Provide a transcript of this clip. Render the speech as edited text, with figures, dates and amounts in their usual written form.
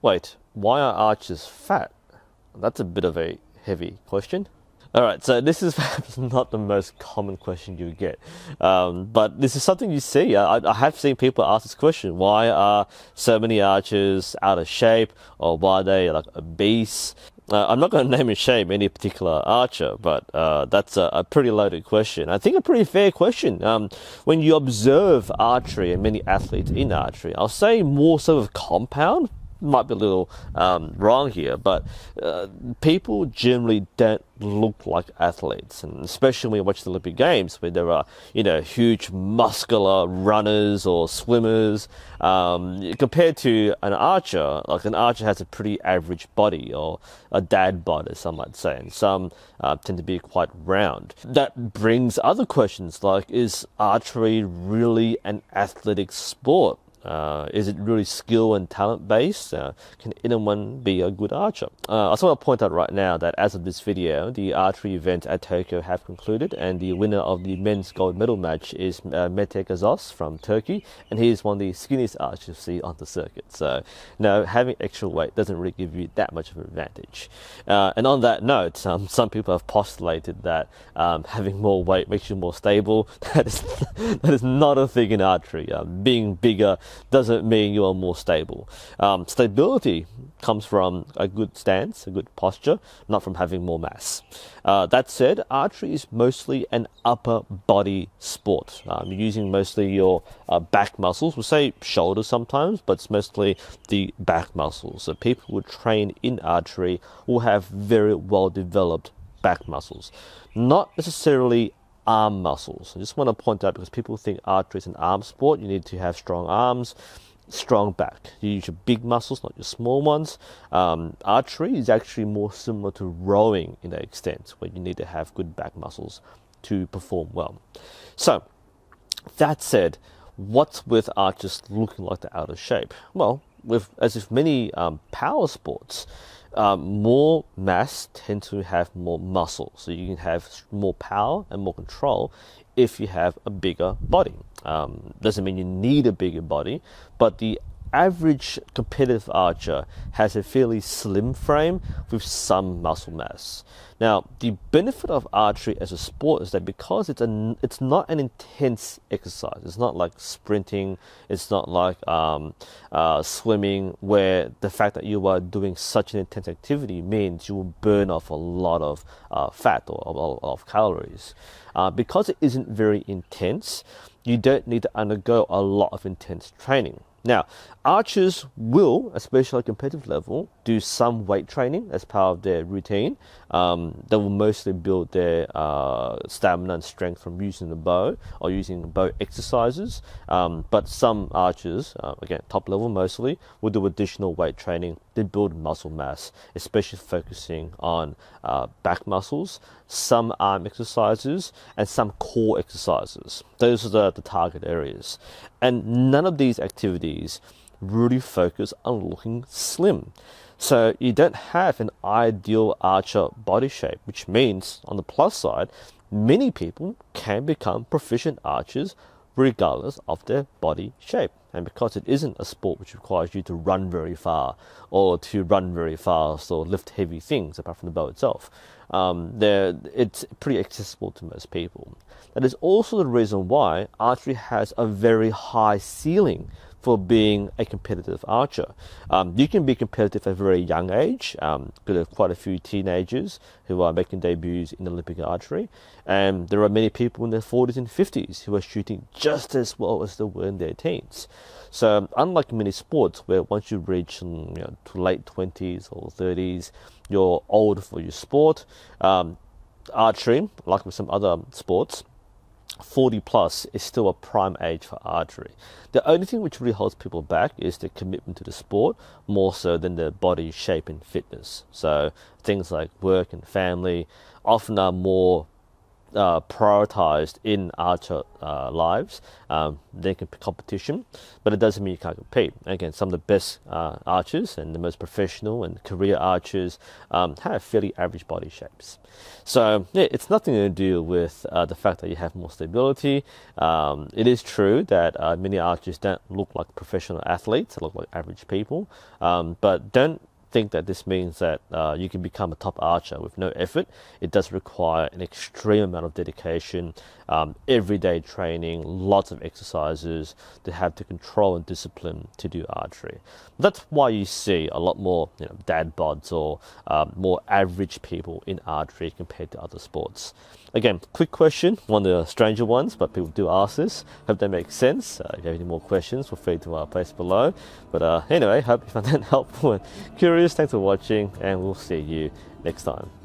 Wait, why are archers fat? That's a bit of a heavy question. Alright, so this is perhaps not the most common question you get, but this is something you see. I have seen people ask this question: why are so many archers out of shape, or why are they like obese? I'm not going to name and shame any particular archer, but that's a pretty loaded question. I think a pretty fair question. When you observe archery and many athletes in archery, I'll say more sort of compound. Might be a little wrong here, but people generally don't look like athletes, and especially when you watch the Olympic Games, where there are huge muscular runners or swimmers, compared to an archer. Like an archer has a pretty average body, or a dad bod, as some might say, and some tend to be quite round. That brings other questions like: is archery really an athletic sport? Is it really skill and talent based? Can anyone be a good archer? I just want to point out right now that as of this video, the archery event at Tokyo have concluded, and the winner of the men's gold medal match is Mete Gazos from Turkey, and he is one of the skinniest archers you see on the circuit. So, no, having extra weight doesn't really give you that much of an advantage. And on that note, some people have postulated that having more weight makes you more stable. That is not a thing in archery. Being bigger doesn't mean you are more stable. Stability comes from a good stance, a good posture, not from having more mass. That said, archery is mostly an upper body sport. You're using mostly your back muscles. We'll say shoulders sometimes, but it's mostly the back muscles. So people who train in archery will have very well developed back muscles. Not necessarily arm muscles. I just want to point out, because people think archery is an arm sport, you need to have strong arms, strong back. You use your big muscles, not your small ones. Archery is actually more similar to rowing in that extent, where you need to have good back muscles to perform well. So, that said, what's with archers looking like they're out of shape? Well, as with many power sports, more mass tend to have more muscle, so you can have more power and more control if you have a bigger body. Doesn't mean you need a bigger body, but the average competitive archer has a fairly slim frame with some muscle mass. Now, the benefit of archery as a sport is that because it's not an intense exercise. It's not like sprinting. It's not like swimming, where the fact that you are doing such an intense activity means you will burn off a lot of fat or of calories. Because it isn't very intense, you don't need to undergo a lot of intense training. Now, archers will, especially at competitive level, do some weight training as part of their routine. They will mostly build their stamina and strength from using the bow or using bow exercises. But some archers, again, top level mostly, will do additional weight training to build muscle mass, especially focusing on back muscles, some arm exercises, and some core exercises. Those are the target areas. And none of these activities really focus on looking slim. So you don't have an ideal archer body shape, which means, on the plus side, many people can become proficient archers regardless of their body shape. And because it isn't a sport which requires you to run very far or to run very fast or lift heavy things apart from the bow itself, it's pretty accessible to most people. That is also the reason why archery has a very high ceiling for being a competitive archer. You can be competitive at a very young age. There are quite a few teenagers who are making debuts in Olympic archery, and there are many people in their 40s and 50s who are shooting just as well as they were in their teens. So unlike many sports where once you reach to late 20s or 30s, you're old for your sport, archery, like with some other sports, 40 plus is still a prime age for archery. The only thing which really holds people back is the commitment to the sport, more so than their body shape and fitness. So things like work and family often are more prioritized in archer lives than competition, but it doesn't mean you can't compete. Again, some of the best archers and the most professional and career archers have fairly average body shapes. So yeah, it's nothing to do with the fact that you have more stability. It is true that many archers don't look like professional athletes; they look like average people. But don't think that this means that you can become a top archer with no effort. It does require an extreme amount of dedication, everyday training, lots of exercises to have the control and discipline to do archery. That's why you see a lot more dad bods or more average people in archery compared to other sports. Again, quick question, one of the stranger ones, but people do ask this. Hope that makes sense. If you have any more questions, feel free to place below. But anyway, hope you found that helpful and curious. Thanks for watching, and we'll see you next time.